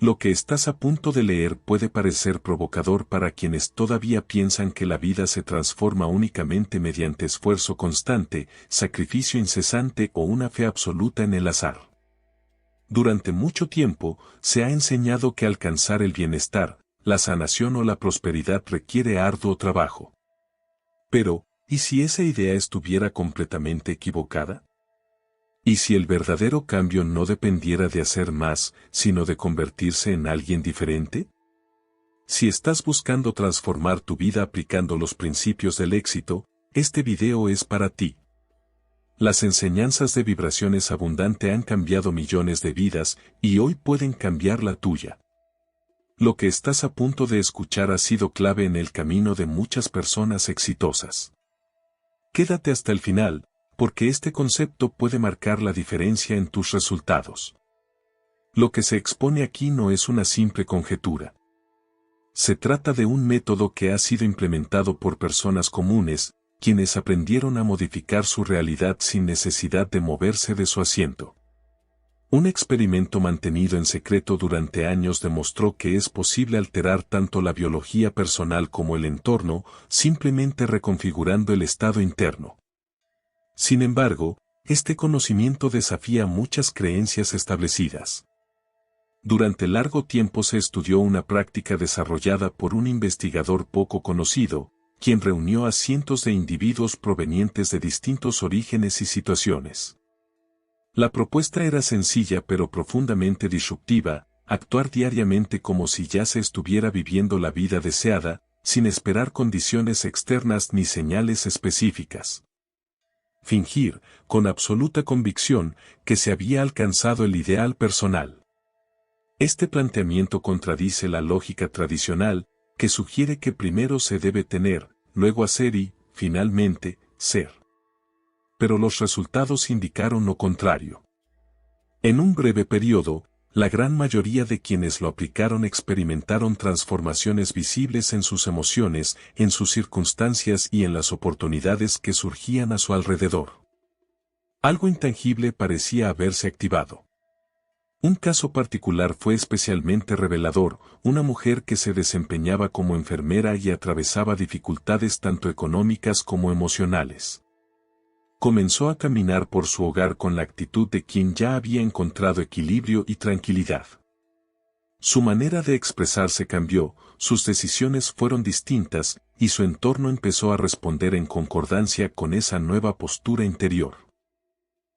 Lo que estás a punto de leer puede parecer provocador para quienes todavía piensan que la vida se transforma únicamente mediante esfuerzo constante, sacrificio incesante o una fe absoluta en el azar. Durante mucho tiempo, se ha enseñado que alcanzar el bienestar, la sanación o la prosperidad requiere arduo trabajo. Pero, ¿y si esa idea estuviera completamente equivocada? ¿Y si el verdadero cambio no dependiera de hacer más, sino de convertirse en alguien diferente? Si estás buscando transformar tu vida aplicando los principios del éxito, este video es para ti. Las enseñanzas de vibraciones abundante han cambiado millones de vidas y hoy pueden cambiar la tuya. Lo que estás a punto de escuchar ha sido clave en el camino de muchas personas exitosas. Quédate hasta el final, porque este concepto puede marcar la diferencia en tus resultados. Lo que se expone aquí no es una simple conjetura. Se trata de un método que ha sido implementado por personas comunes, quienes aprendieron a modificar su realidad sin necesidad de moverse de su asiento. Un experimento mantenido en secreto durante años demostró que es posible alterar tanto la biología personal como el entorno, simplemente reconfigurando el estado interno. Sin embargo, este conocimiento desafía muchas creencias establecidas. Durante largo tiempo se estudió una práctica desarrollada por un investigador poco conocido, quien reunió a cientos de individuos provenientes de distintos orígenes y situaciones. La propuesta era sencilla pero profundamente disruptiva: actuar diariamente como si ya se estuviera viviendo la vida deseada, sin esperar condiciones externas ni señales específicas. Fingir, con absoluta convicción, que se había alcanzado el ideal personal. Este planteamiento contradice la lógica tradicional, que sugiere que primero se debe tener, luego hacer y, finalmente, ser. Pero los resultados indicaron lo contrario. En un breve periodo, la gran mayoría de quienes lo aplicaron experimentaron transformaciones visibles en sus emociones, en sus circunstancias y en las oportunidades que surgían a su alrededor. Algo intangible parecía haberse activado. Un caso particular fue especialmente revelador: una mujer que se desempeñaba como enfermera y atravesaba dificultades tanto económicas como emocionales. Comenzó a caminar por su hogar con la actitud de quien ya había encontrado equilibrio y tranquilidad. Su manera de expresarse cambió, sus decisiones fueron distintas, y su entorno empezó a responder en concordancia con esa nueva postura interior.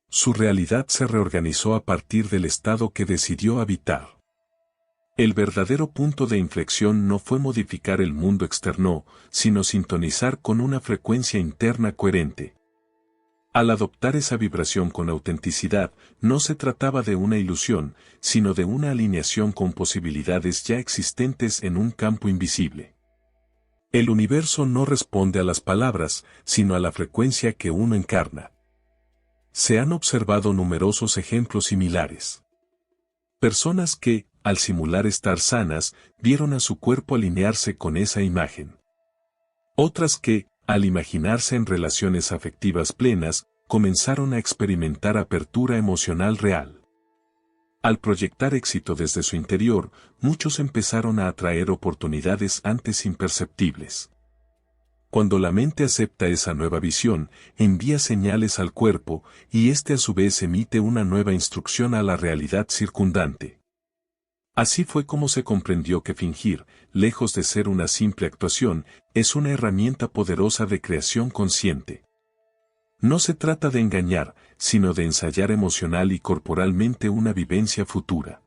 Su realidad se reorganizó a partir del estado que decidió habitar. El verdadero punto de inflexión no fue modificar el mundo externo, sino sintonizar con una frecuencia interna coherente. Al adoptar esa vibración con autenticidad, no se trataba de una ilusión, sino de una alineación con posibilidades ya existentes en un campo invisible. El universo no responde a las palabras, sino a la frecuencia que uno encarna. Se han observado numerosos ejemplos similares. Personas que, al simular estar sanas, vieron a su cuerpo alinearse con esa imagen. Otras que, al imaginarse en relaciones afectivas plenas, comenzaron a experimentar apertura emocional real. Al proyectar éxito desde su interior, muchos empezaron a atraer oportunidades antes imperceptibles. Cuando la mente acepta esa nueva visión, envía señales al cuerpo, y éste a su vez emite una nueva instrucción a la realidad circundante. Así fue como se comprendió que fingir, lejos de ser una simple actuación, es una herramienta poderosa de creación consciente. No se trata de engañar, sino de ensayar emocional y corporalmente una vivencia futura.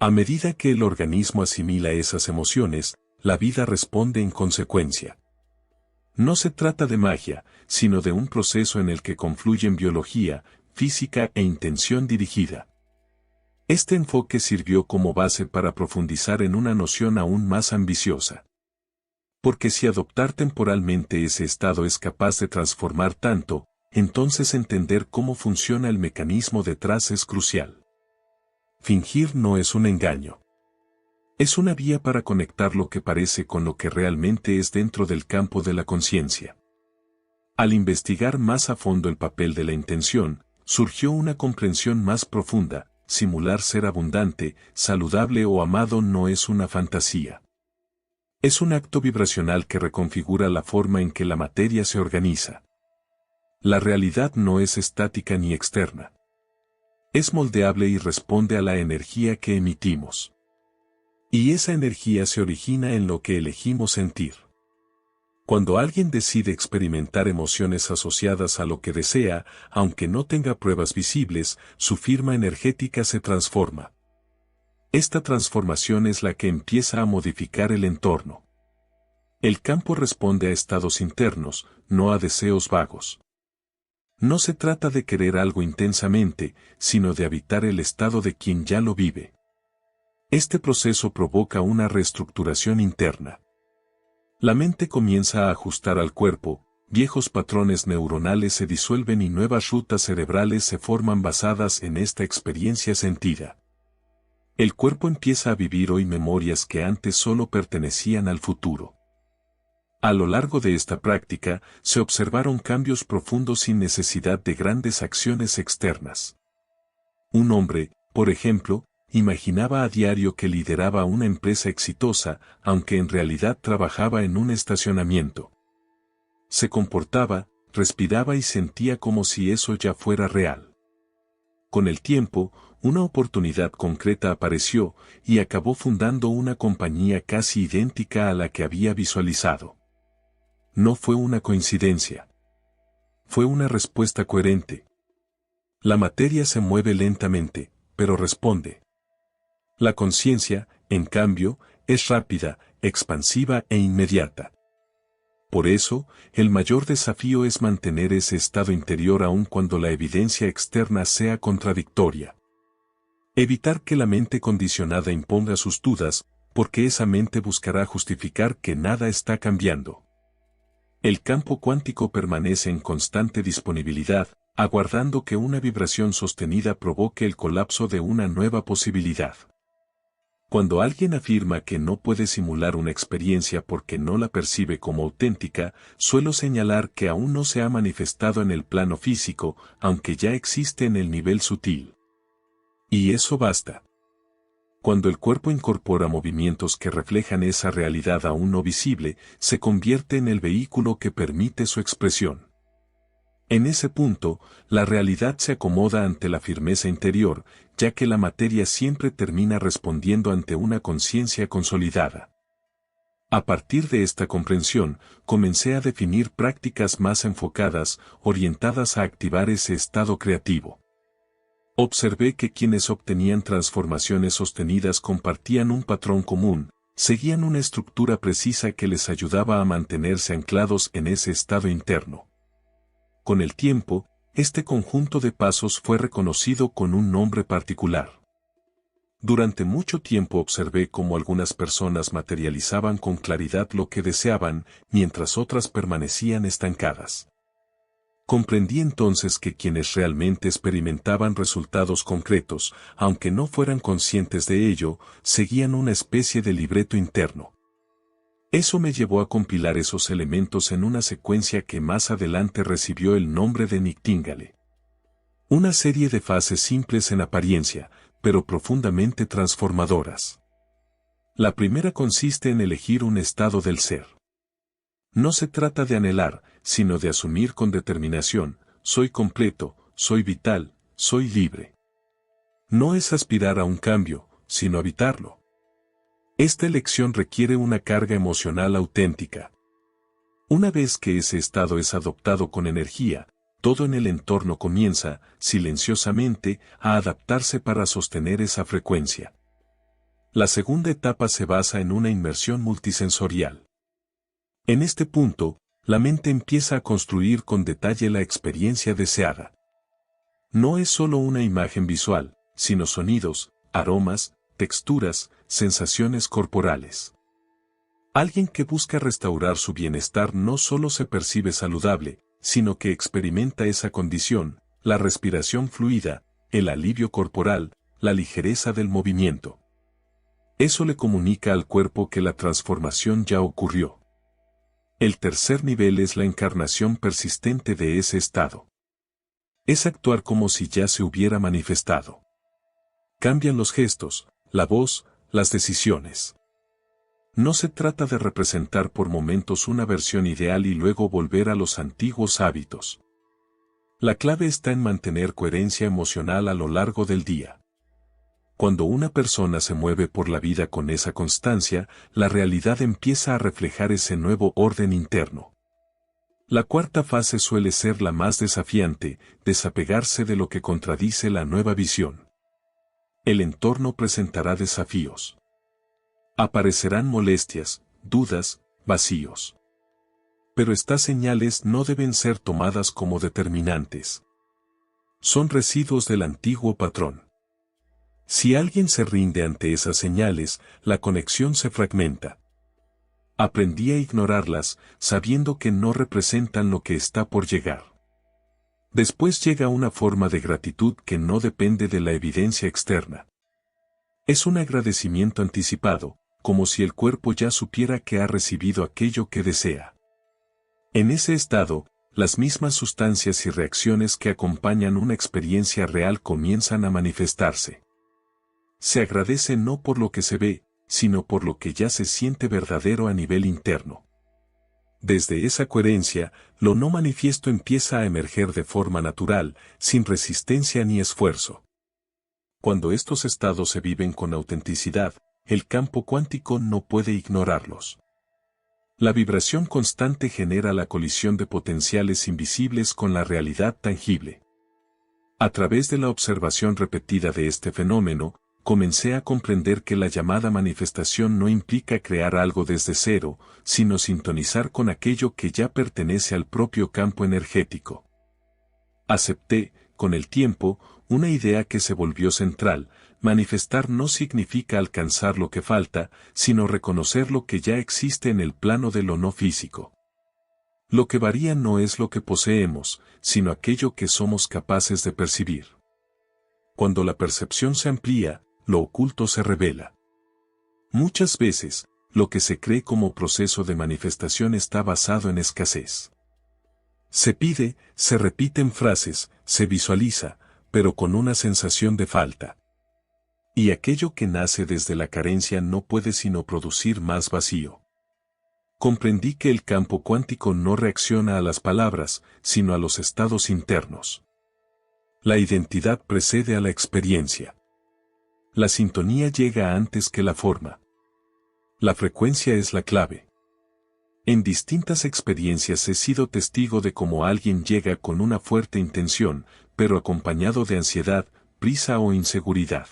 A medida que el organismo asimila esas emociones, la vida responde en consecuencia. No se trata de magia, sino de un proceso en el que confluyen biología, física e intención dirigida. Este enfoque sirvió como base para profundizar en una noción aún más ambiciosa. Porque si adoptar temporalmente ese estado es capaz de transformar tanto, entonces entender cómo funciona el mecanismo detrás es crucial. Fingir no es un engaño. Es una vía para conectar lo que parece con lo que realmente es dentro del campo de la conciencia. Al investigar más a fondo el papel de la intención, surgió una comprensión más profunda: simular ser abundante, saludable o amado no es una fantasía. Es un acto vibracional que reconfigura la forma en que la materia se organiza. La realidad no es estática ni externa. Es moldeable y responde a la energía que emitimos. Y esa energía se origina en lo que elegimos sentir. Cuando alguien decide experimentar emociones asociadas a lo que desea, aunque no tenga pruebas visibles, su firma energética se transforma. Esta transformación es la que empieza a modificar el entorno. El campo responde a estados internos, no a deseos vagos. No se trata de querer algo intensamente, sino de habitar el estado de quien ya lo vive. Este proceso provoca una reestructuración interna. La mente comienza a ajustar al cuerpo, viejos patrones neuronales se disuelven y nuevas rutas cerebrales se forman basadas en esta experiencia sentida. El cuerpo empieza a vivir hoy memorias que antes solo pertenecían al futuro. A lo largo de esta práctica, se observaron cambios profundos sin necesidad de grandes acciones externas. Un hombre, por ejemplo, imaginaba a diario que lideraba una empresa exitosa, aunque en realidad trabajaba en un estacionamiento. Se comportaba, respiraba y sentía como si eso ya fuera real. Con el tiempo, una oportunidad concreta apareció y acabó fundando una compañía casi idéntica a la que había visualizado. No fue una coincidencia. Fue una respuesta coherente. La materia se mueve lentamente, pero responde. La conciencia, en cambio, es rápida, expansiva e inmediata. Por eso, el mayor desafío es mantener ese estado interior aun cuando la evidencia externa sea contradictoria. Evitar que la mente condicionada imponga sus dudas, porque esa mente buscará justificar que nada está cambiando. El campo cuántico permanece en constante disponibilidad, aguardando que una vibración sostenida provoque el colapso de una nueva posibilidad. Cuando alguien afirma que no puede simular una experiencia porque no la percibe como auténtica, suelo señalar que aún no se ha manifestado en el plano físico, aunque ya existe en el nivel sutil. Y eso basta. Cuando el cuerpo incorpora movimientos que reflejan esa realidad aún no visible, se convierte en el vehículo que permite su expresión. En ese punto, la realidad se acomoda ante la firmeza interior, ya que la materia siempre termina respondiendo ante una conciencia consolidada. A partir de esta comprensión, comencé a definir prácticas más enfocadas, orientadas a activar ese estado creativo. Observé que quienes obtenían transformaciones sostenidas compartían un patrón común, seguían una estructura precisa que les ayudaba a mantenerse anclados en ese estado interno. Con el tiempo, este conjunto de pasos fue reconocido con un nombre particular. Durante mucho tiempo observé cómo algunas personas materializaban con claridad lo que deseaban, mientras otras permanecían estancadas. Comprendí entonces que quienes realmente experimentaban resultados concretos, aunque no fueran conscientes de ello, seguían una especie de libreto interno. Eso me llevó a compilar esos elementos en una secuencia que más adelante recibió el nombre de Nightingale. Una serie de fases simples en apariencia, pero profundamente transformadoras. La primera consiste en elegir un estado del ser. No se trata de anhelar, sino de asumir con determinación, soy completo, soy vital, soy libre. No es aspirar a un cambio, sino habitarlo. Esta elección requiere una carga emocional auténtica. Una vez que ese estado es adoptado con energía, todo en el entorno comienza, silenciosamente, a adaptarse para sostener esa frecuencia. La segunda etapa se basa en una inmersión multisensorial. En este punto, la mente empieza a construir con detalle la experiencia deseada. No es solo una imagen visual, sino sonidos, aromas, texturas, sensaciones corporales. Alguien que busca restaurar su bienestar no solo se percibe saludable, sino que experimenta esa condición, la respiración fluida, el alivio corporal, la ligereza del movimiento. Eso le comunica al cuerpo que la transformación ya ocurrió. El tercer nivel es la encarnación persistente de ese estado. Es actuar como si ya se hubiera manifestado. Cambian los gestos, la voz, las decisiones. No se trata de representar por momentos una versión ideal y luego volver a los antiguos hábitos. La clave está en mantener coherencia emocional a lo largo del día. Cuando una persona se mueve por la vida con esa constancia, la realidad empieza a reflejar ese nuevo orden interno. La cuarta fase suele ser la más desafiante, desapegarse de lo que contradice la nueva visión. El entorno presentará desafíos. Aparecerán molestias, dudas, vacíos. Pero estas señales no deben ser tomadas como determinantes. Son residuos del antiguo patrón. Si alguien se rinde ante esas señales, la conexión se fragmenta. Aprendí a ignorarlas, sabiendo que no representan lo que está por llegar. Después llega una forma de gratitud que no depende de la evidencia externa. Es un agradecimiento anticipado, como si el cuerpo ya supiera que ha recibido aquello que desea. En ese estado, las mismas sustancias y reacciones que acompañan una experiencia real comienzan a manifestarse. Se agradece no por lo que se ve, sino por lo que ya se siente verdadero a nivel interno. Desde esa coherencia, lo no manifiesto empieza a emerger de forma natural, sin resistencia ni esfuerzo. Cuando estos estados se viven con autenticidad, el campo cuántico no puede ignorarlos. La vibración constante genera la colisión de potenciales invisibles con la realidad tangible. A través de la observación repetida de este fenómeno, comencé a comprender que la llamada manifestación no implica crear algo desde cero, sino sintonizar con aquello que ya pertenece al propio campo energético. Acepté, con el tiempo, una idea que se volvió central: manifestar no significa alcanzar lo que falta, sino reconocer lo que ya existe en el plano de lo no físico. Lo que varía no es lo que poseemos, sino aquello que somos capaces de percibir. Cuando la percepción se amplía, lo oculto se revela. Muchas veces, lo que se cree como proceso de manifestación está basado en escasez. Se pide, se repiten frases, se visualiza, pero con una sensación de falta. Y aquello que nace desde la carencia no puede sino producir más vacío. Comprendí que el campo cuántico no reacciona a las palabras, sino a los estados internos. La identidad precede a la experiencia. La sintonía llega antes que la forma. La frecuencia es la clave. En distintas experiencias he sido testigo de cómo alguien llega con una fuerte intención, pero acompañado de ansiedad, prisa o inseguridad.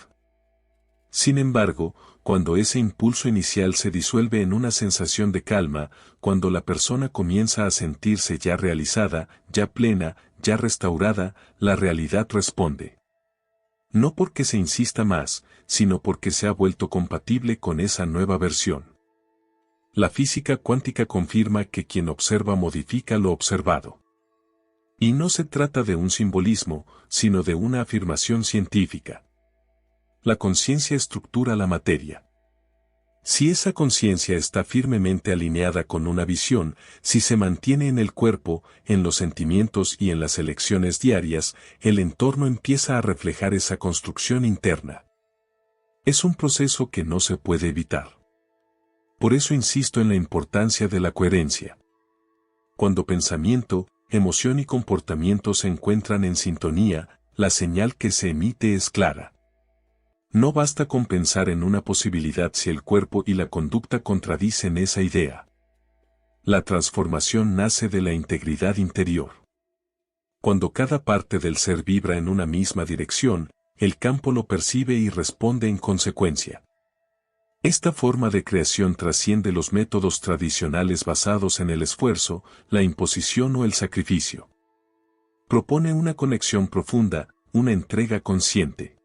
Sin embargo, cuando ese impulso inicial se disuelve en una sensación de calma, cuando la persona comienza a sentirse ya realizada, ya plena, ya restaurada, la realidad responde. No porque se insista más, sino porque se ha vuelto compatible con esa nueva versión. La física cuántica confirma que quien observa modifica lo observado. Y no se trata de un simbolismo, sino de una afirmación científica. La conciencia estructura la materia. Si esa conciencia está firmemente alineada con una visión, si se mantiene en el cuerpo, en los sentimientos y en las elecciones diarias, el entorno empieza a reflejar esa construcción interna. Es un proceso que no se puede evitar. Por eso insisto en la importancia de la coherencia. Cuando pensamiento, emoción y comportamiento se encuentran en sintonía, la señal que se emite es clara. No basta con pensar en una posibilidad si el cuerpo y la conducta contradicen esa idea. La transformación nace de la integridad interior. Cuando cada parte del ser vibra en una misma dirección, el campo lo percibe y responde en consecuencia. Esta forma de creación trasciende los métodos tradicionales basados en el esfuerzo, la imposición o el sacrificio. Propone una conexión profunda, una entrega consciente.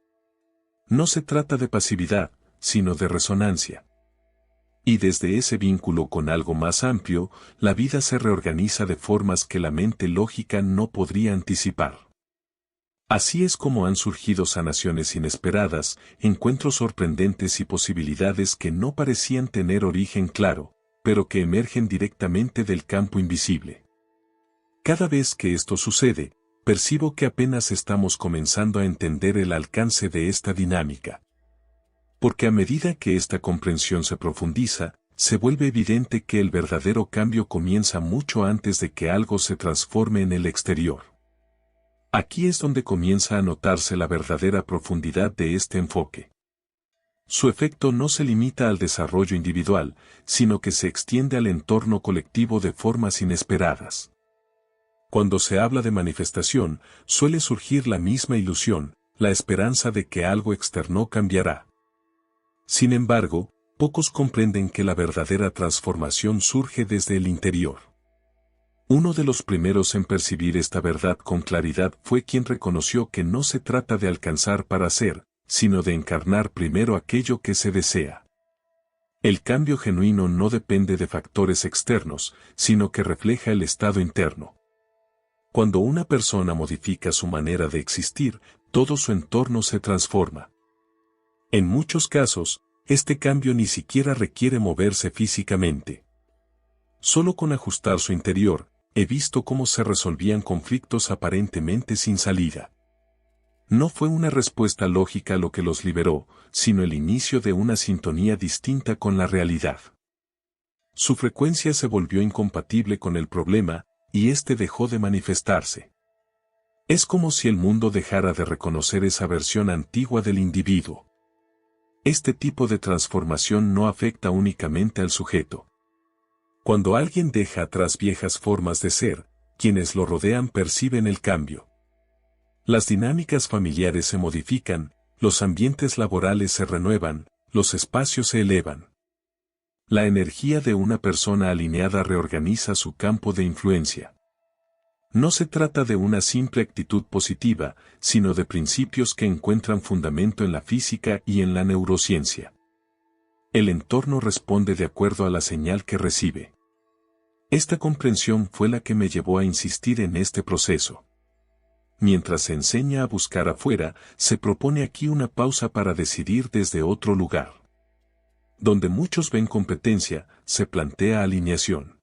No se trata de pasividad, sino de resonancia. Y desde ese vínculo con algo más amplio, la vida se reorganiza de formas que la mente lógica no podría anticipar. Así es como han surgido sanaciones inesperadas, encuentros sorprendentes y posibilidades que no parecían tener origen claro, pero que emergen directamente del campo invisible. Cada vez que esto sucede, percibo que apenas estamos comenzando a entender el alcance de esta dinámica. Porque a medida que esta comprensión se profundiza, se vuelve evidente que el verdadero cambio comienza mucho antes de que algo se transforme en el exterior. Aquí es donde comienza a notarse la verdadera profundidad de este enfoque. Su efecto no se limita al desarrollo individual, sino que se extiende al entorno colectivo de formas inesperadas. Cuando se habla de manifestación, suele surgir la misma ilusión, la esperanza de que algo externo cambiará. Sin embargo, pocos comprenden que la verdadera transformación surge desde el interior. Uno de los primeros en percibir esta verdad con claridad fue quien reconoció que no se trata de alcanzar para ser, sino de encarnar primero aquello que se desea. El cambio genuino no depende de factores externos, sino que refleja el estado interno. Cuando una persona modifica su manera de existir, todo su entorno se transforma. En muchos casos, este cambio ni siquiera requiere moverse físicamente. Solo con ajustar su interior, he visto cómo se resolvían conflictos aparentemente sin salida. No fue una respuesta lógica lo que los liberó, sino el inicio de una sintonía distinta con la realidad. Su frecuencia se volvió incompatible con el problema, y éste dejó de manifestarse. Es como si el mundo dejara de reconocer esa versión antigua del individuo. Este tipo de transformación no afecta únicamente al sujeto. Cuando alguien deja atrás viejas formas de ser, quienes lo rodean perciben el cambio. Las dinámicas familiares se modifican, los ambientes laborales se renuevan, los espacios se elevan. La energía de una persona alineada reorganiza su campo de influencia. No se trata de una simple actitud positiva, sino de principios que encuentran fundamento en la física y en la neurociencia. El entorno responde de acuerdo a la señal que recibe. Esta comprensión fue la que me llevó a insistir en este proceso. Mientras se enseña a buscar afuera, se propone aquí una pausa para decidir desde otro lugar. Donde muchos ven competencia, se plantea alineación.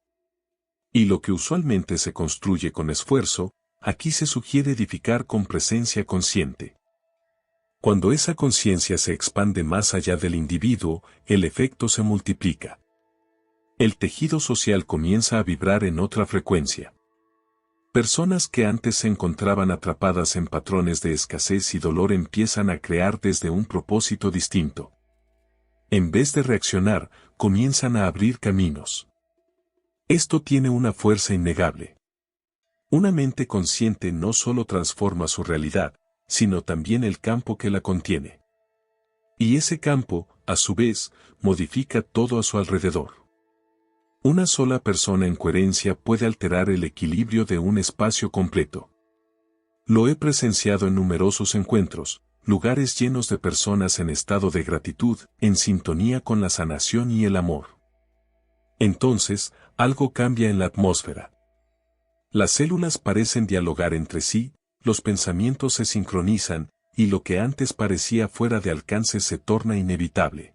Y lo que usualmente se construye con esfuerzo, aquí se sugiere edificar con presencia consciente. Cuando esa conciencia se expande más allá del individuo, el efecto se multiplica. El tejido social comienza a vibrar en otra frecuencia. Personas que antes se encontraban atrapadas en patrones de escasez y dolor empiezan a crear desde un propósito distinto. En vez de reaccionar, comienzan a abrir caminos. Esto tiene una fuerza innegable. Una mente consciente no solo transforma su realidad, sino también el campo que la contiene. Y ese campo, a su vez, modifica todo a su alrededor. Una sola persona en coherencia puede alterar el equilibrio de un espacio completo. Lo he presenciado en numerosos encuentros, lugares llenos de personas en estado de gratitud, en sintonía con la sanación y el amor. Entonces, algo cambia en la atmósfera. Las células parecen dialogar entre sí, los pensamientos se sincronizan, y lo que antes parecía fuera de alcance se torna inevitable.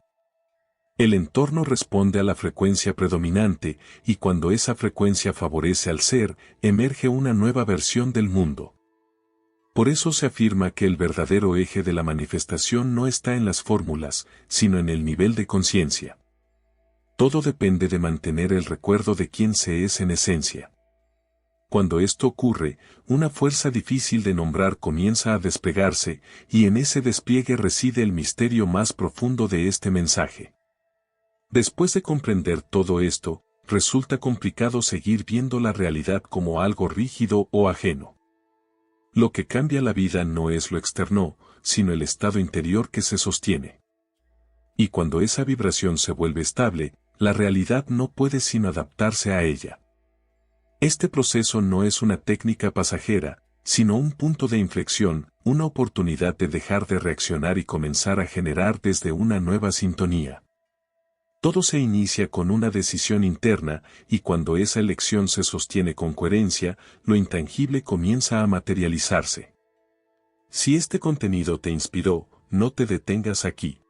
El entorno responde a la frecuencia predominante, y cuando esa frecuencia favorece al ser, emerge una nueva versión del mundo. Por eso se afirma que el verdadero eje de la manifestación no está en las fórmulas, sino en el nivel de conciencia. Todo depende de mantener el recuerdo de quién se es en esencia. Cuando esto ocurre, una fuerza difícil de nombrar comienza a desplegarse, y en ese despliegue reside el misterio más profundo de este mensaje. Después de comprender todo esto, resulta complicado seguir viendo la realidad como algo rígido o ajeno. Lo que cambia la vida no es lo externo, sino el estado interior que se sostiene. Y cuando esa vibración se vuelve estable, la realidad no puede sino adaptarse a ella. Este proceso no es una técnica pasajera, sino un punto de inflexión, una oportunidad de dejar de reaccionar y comenzar a generar desde una nueva sintonía. Todo se inicia con una decisión interna, y cuando esa elección se sostiene con coherencia, lo intangible comienza a materializarse. Si este contenido te inspiró, no te detengas aquí.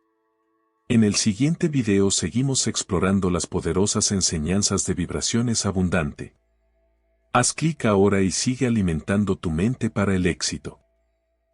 En el siguiente video seguimos explorando las poderosas enseñanzas de vibraciones abundante. Haz clic ahora y sigue alimentando tu mente para el éxito.